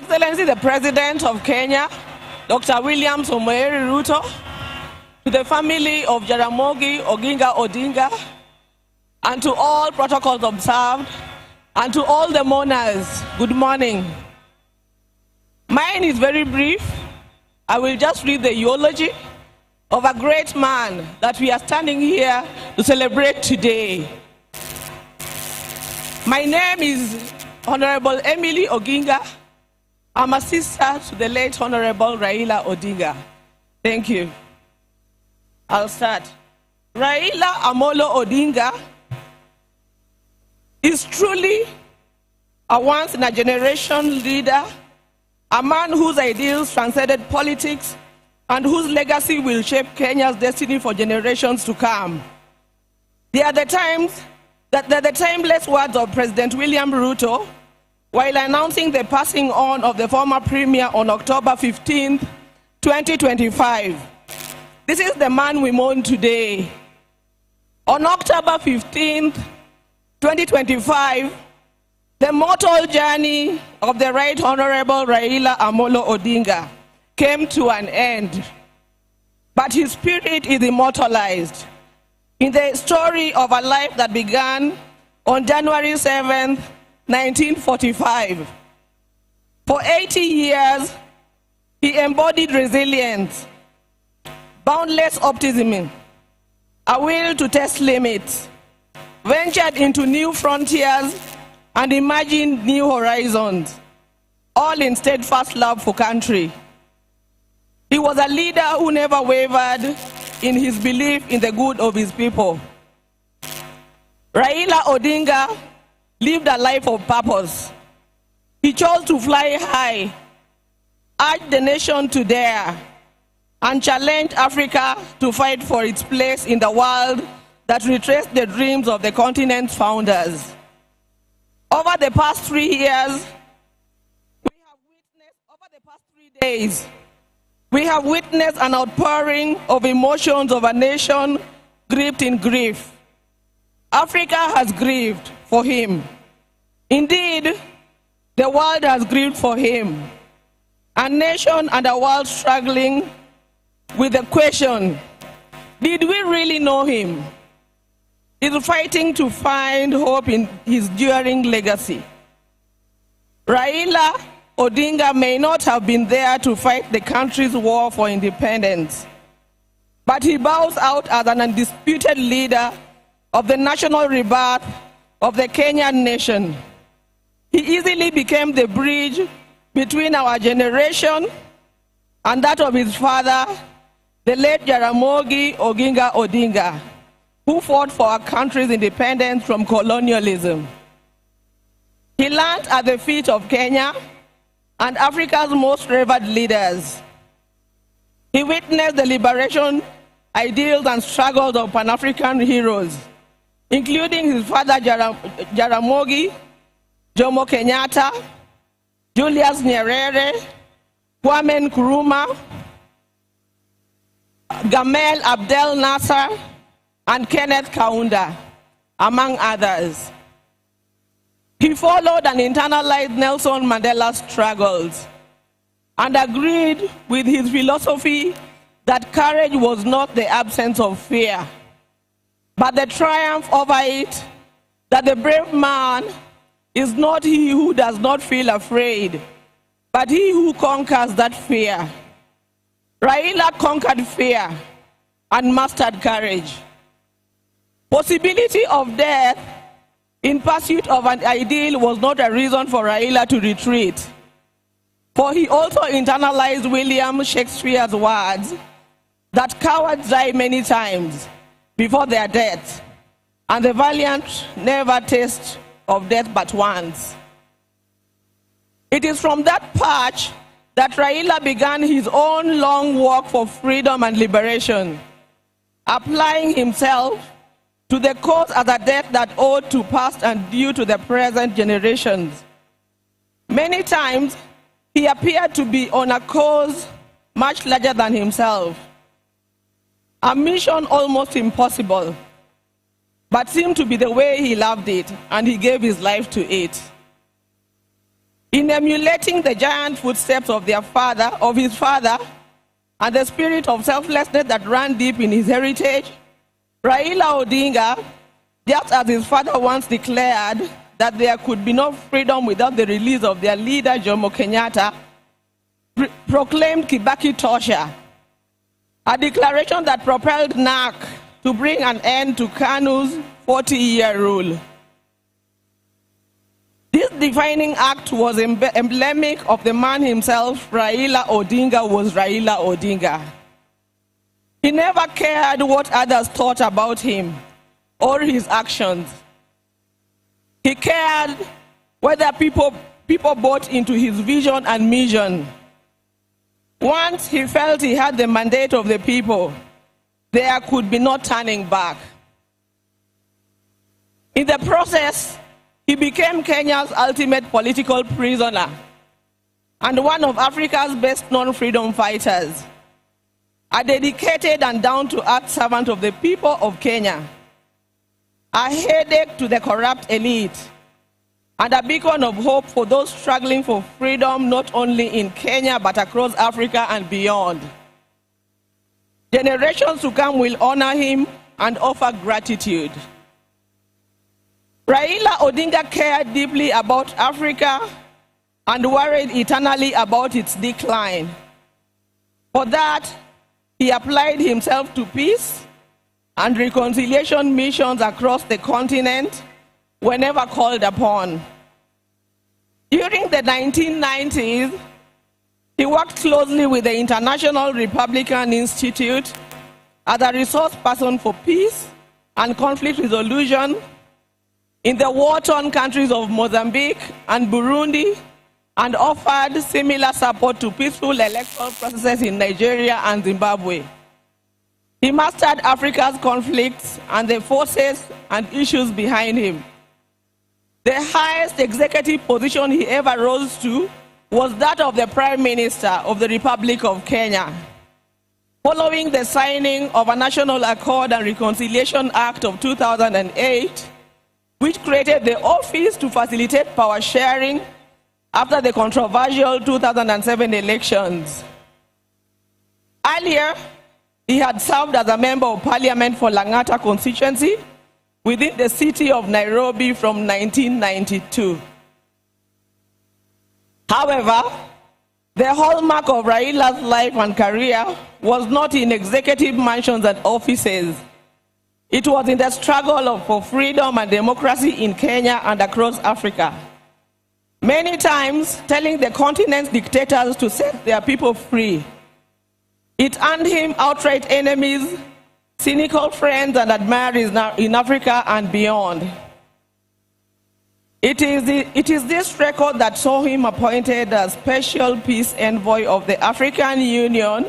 Excellency the President of Kenya, Dr. William Samoei Ruto, to the family of Jaramogi Oginga Odinga, and to all protocols observed, and to all the mourners, good morning. Mine is very brief. I will just read the eulogy of a great man that we are standing here to celebrate today. My name is Honorable Emily Oginga. I'm a sister to the late Honorable Raila Odinga. Thank you. I'll start. Raila Amolo Odinga is truly a once-in-a-generation leader, a man whose ideals transcended politics and whose legacy will shape Kenya's destiny for generations to come. They are the timeless words of President William Ruto while announcing the passing on of the former premier on October 15, 2025. This is the man we mourn today. On October 15, 2025, the mortal journey of the Right Honorable Raila Amolo Odinga came to an end, but his spirit is immortalized in the story of a life that began on January 7, 1945. For 80 years, he embodied resilience, boundless optimism, a will to test limits, ventured into new frontiers, and imagined new horizons, all in steadfast love for country. He was a leader who never wavered in his belief in the good of his people. Raila Odinga lived a life of purpose. He chose to fly high, urged the nation to dare, and challenged Africa to fight for its place in the world that retraced the dreams of the continent's founders. Over the past 3 years, over the past 3 days, we have witnessed an outpouring of emotions of a nation gripped in grief. Africa has grieved for him. Indeed, the world has grieved for him. A nation and a world struggling with the question, did we really know him? Is fighting to find hope in his enduring legacy. Raila Odinga may not have been there to fight the country's war for independence, but he bows out as an undisputed leader of the national rebirth of the Kenyan nation. He easily became the bridge between our generation and that of his father, the late Jaramogi Oginga Odinga, who fought for our country's independence from colonialism. He learned at the feet of Kenya and Africa's most revered leaders. He witnessed the liberation ideals and struggles of Pan-African heroes, including his father Jaramogi, Jomo Kenyatta, Julius Nyerere, Kwame Nkrumah, Gamal Abdel Nasser, and Kenneth Kaunda, among others. He followed and internalized Nelson Mandela's struggles and agreed with his philosophy that courage was not the absence of fear, but the triumph over it, that the brave man is not he who does not feel afraid, but he who conquers that fear. Raila conquered fear and mastered courage. Possibility of death in pursuit of an ideal was not a reason for Raila to retreat, for he also internalized William Shakespeare's words that cowards die many times before their death, and the valiant never taste of death but once. It is from that perch that Raila began his own long walk for freedom and liberation, applying himself to the cause as a debt that owed to past and due to the present generations. Many times, he appeared to be on a cause much larger than himself, a mission almost impossible, but seemed to be the way he loved it, and he gave his life to it. In emulating the giant footsteps of his father, and the spirit of selflessness that ran deep in his heritage, Raila Odinga, just as his father once declared that there could be no freedom without the release of their leader, Jomo Kenyatta, proclaimed Kibaki Tosha, a declaration that propelled NARC to bring an end to KANU's 40-year rule. This defining act was emblematic of the man himself. Raila Odinga was Raila Odinga. He never cared what others thought about him or his actions. He cared whether people bought into his vision and mission. Once he felt he had the mandate of the people, there could be no turning back. In the process, he became Kenya's ultimate political prisoner and one of Africa's best-known freedom fighters, a dedicated and down-to-earth servant of the people of Kenya, a headache to the corrupt elite, and a beacon of hope for those struggling for freedom not only in Kenya but across Africa and beyond. Generations to come will honor him and offer gratitude. Raila Odinga cared deeply about Africa and worried eternally about its decline. For that, he applied himself to peace and reconciliation missions across the continent whenever called upon. During the 1990s, he worked closely with the International Republican Institute as a resource person for peace and conflict resolution in the war-torn countries of Mozambique and Burundi, and offered similar support to peaceful electoral processes in Nigeria and Zimbabwe. He mastered Africa's conflicts and the forces and issues behind him. The highest executive position he ever rose to was that of the Prime Minister of the Republic of Kenya. Following the signing of a National Accord and Reconciliation Act of 2008, which created the office to facilitate power sharing after the controversial 2007 elections. Earlier, he had served as a member of parliament for Lang'ata constituency within the city of Nairobi from 1992. However, the hallmark of Raila's life and career was not in executive mansions and offices. It was in the struggle for freedom and democracy in Kenya and across Africa. Many times telling the continent's dictators to set their people free. It earned him outright enemies, cynical friends and admirers in Africa and beyond. It is this record that saw him appointed as Special Peace Envoy of the African Union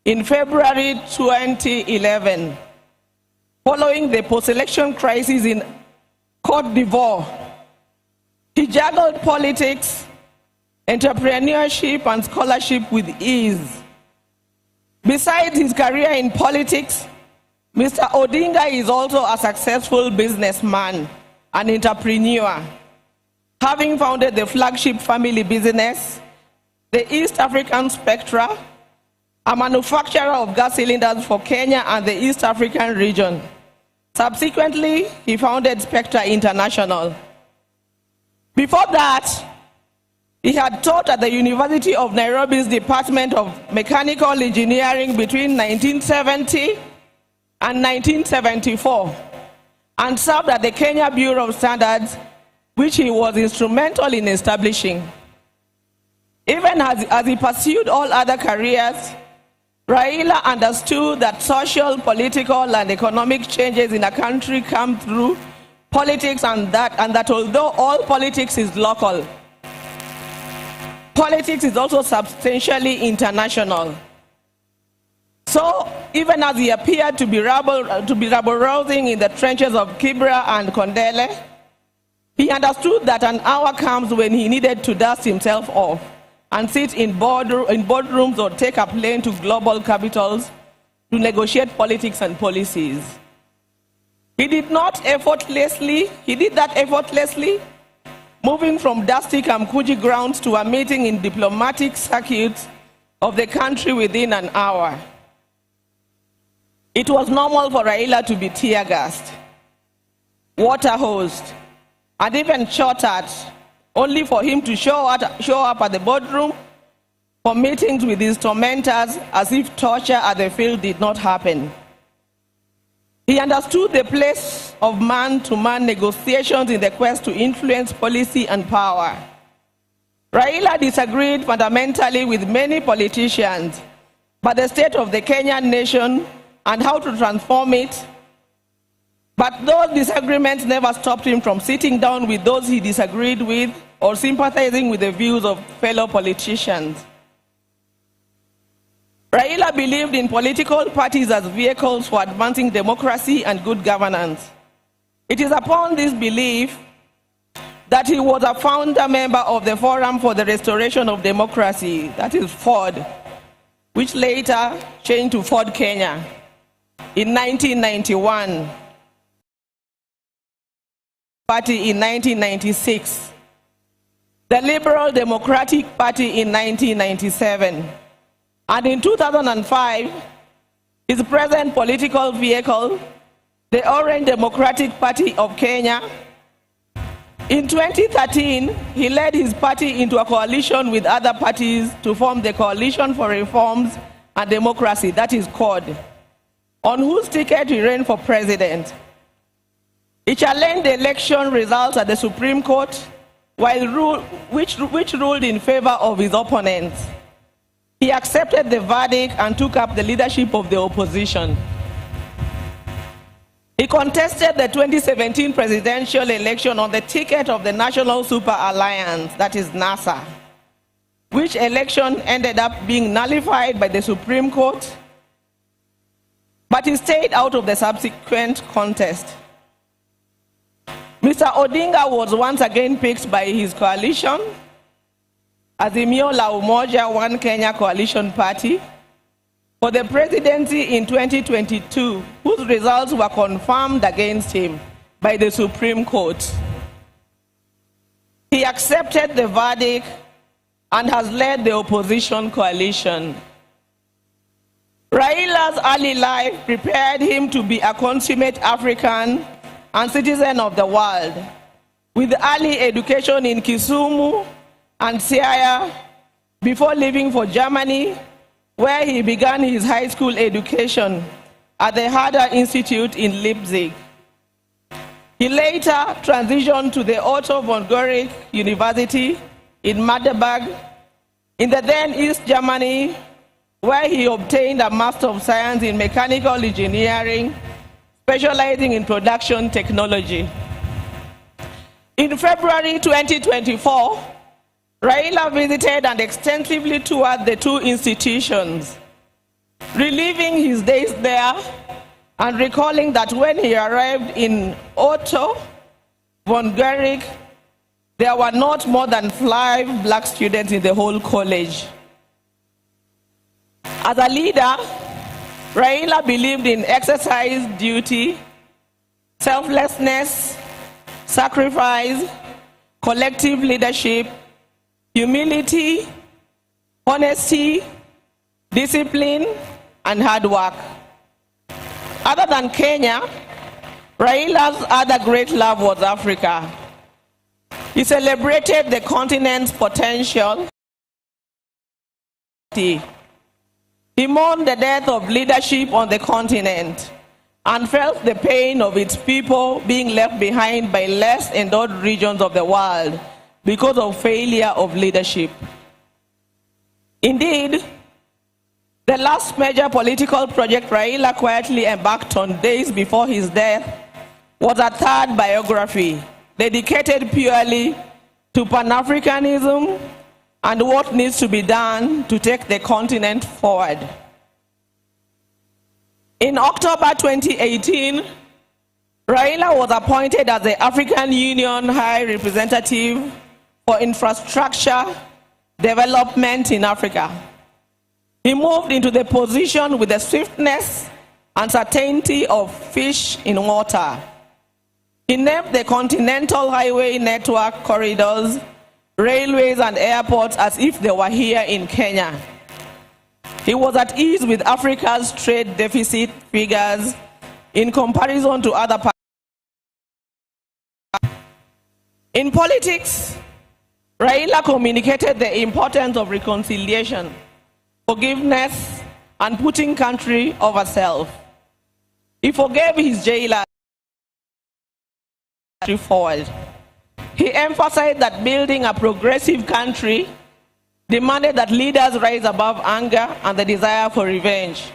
in February 2011. Following the post-election crisis in Côte d'Ivoire, he juggled politics, entrepreneurship, and scholarship with ease. Besides his career in politics, Mr. Odinga is also a successful businessman and entrepreneur, having founded the flagship family business, the East African Spectra, a manufacturer of gas cylinders for Kenya and the East African region. Subsequently, he founded Spectra International. Before that, he had taught at the University of Nairobi's Department of Mechanical Engineering between 1970 and 1974, and served at the Kenya Bureau of Standards, which he was instrumental in establishing. Even as he pursued all other careers, Raila understood that social, political, and economic changes in a country come through politics, and that although all politics is local, politics is also substantially international. So, even as he appeared to be rabble-rousing in the trenches of Kibra and Kondele, he understood that an hour comes when he needed to dust himself off and sit in boardrooms or take a plane to global capitals to negotiate politics and policies. He did that effortlessly. moving from dusty Kamkuji grounds to a meeting in diplomatic circuits of the country within an hour. It was normal for Raila to be tear-gassed, water-hosed, and even shot at, only for him to show up at the boardroom for meetings with his tormentors as if torture at the field did not happen. He understood the place of man-to-man negotiations in the quest to influence policy and power. Raila disagreed fundamentally with many politicians, but the state of the Kenyan nation and how to transform it. But those disagreements never stopped him from sitting down with those he disagreed with or sympathizing with the views of fellow politicians. Raila believed in political parties as vehicles for advancing democracy and good governance. It is upon this belief that he was a founder member of the Forum for the Restoration of Democracy, that is FORD, which later changed to FORD Kenya in 1991, Party in 1996, the Liberal Democratic Party in 1997, and in 2005, his present political vehicle, the Orange Democratic Party of Kenya. In 2013, he led his party into a coalition with other parties to form the Coalition for Reforms and Democracy, that is CORD, on whose ticket he ran for president. He challenged the election results at the Supreme Court, which ruled in favor of his opponents. He accepted the verdict and took up the leadership of the opposition. He contested the 2017 presidential election on the ticket of the National Super Alliance, that is NASA, which election ended up being nullified by the Supreme Court, but he stayed out of the subsequent contest. Mr. Odinga was once again picked by his coalition, Azimio la Umoja One Kenya Coalition Party, for the presidency in 2022, whose results were confirmed against him by the Supreme Court. He accepted the verdict and has led the opposition coalition. Raila's early life prepared him to be a consummate African and citizen of the world, with early education in Kisumu and Siaya before leaving for Germany, where he began his high school education at the Herder Institute in Leipzig. He later transitioned to the Otto von Guericke University in Magdeburg in the then East Germany, where he obtained a Master of Science in Mechanical Engineering, specializing in production technology. In February 2024, Raila visited and extensively toured the two institutions, reliving his days there and recalling that when he arrived in Otto von Guericke, there were not more than 5 black students in the whole college. As a leader, Raila believed in exercise duty, selflessness, sacrifice, collective leadership, humility, honesty, discipline, and hard work. Other than Kenya, Raila's other great love was Africa. He celebrated the continent's potential. He mourned the death of leadership on the continent and felt the pain of its people being left behind by less endowed regions of the world because of failure of leadership. Indeed, the last major political project Raila quietly embarked on days before his death was a third biography dedicated purely to Pan-Africanism and what needs to be done to take the continent forward. In October 2018, Raila was appointed as the African Union High Representative for Infrastructure Development in Africa. He moved into the position with the swiftness and certainty of fish in water. He named the continental highway network corridors, railways, and airports as if they were here in Kenya. He was at ease with Africa's trade deficit figures in comparison to other parts. In politics, Raila communicated the importance of reconciliation, forgiveness, and putting country over self. He forgave his jailer forward. He emphasized that building a progressive country demanded that leaders rise above anger and the desire for revenge.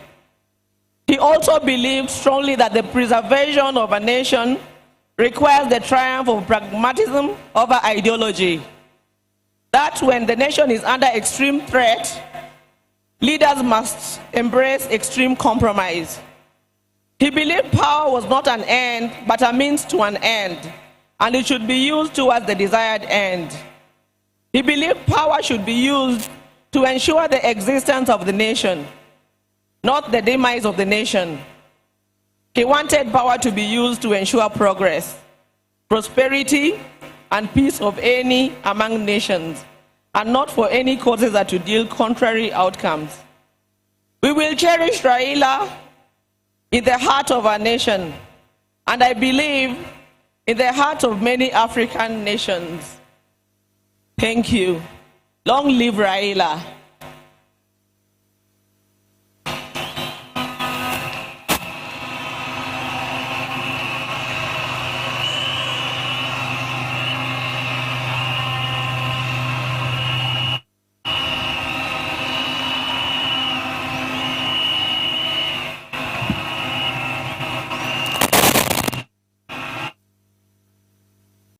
He also believed strongly that the preservation of a nation requires the triumph of pragmatism over ideology. That when the nation is under extreme threat, leaders must embrace extreme compromise. He believed power was not an end, but a means to an end, and it should be used towards the desired end. He believed power should be used to ensure the existence of the nation, not the demise of the nation. He wanted power to be used to ensure progress, prosperity, and peace of any among nations, and not for any causes that would yield contrary outcomes. We will cherish Raila in the heart of our nation, and I believe in the heart of many African nations. Thank you. Long live Raila.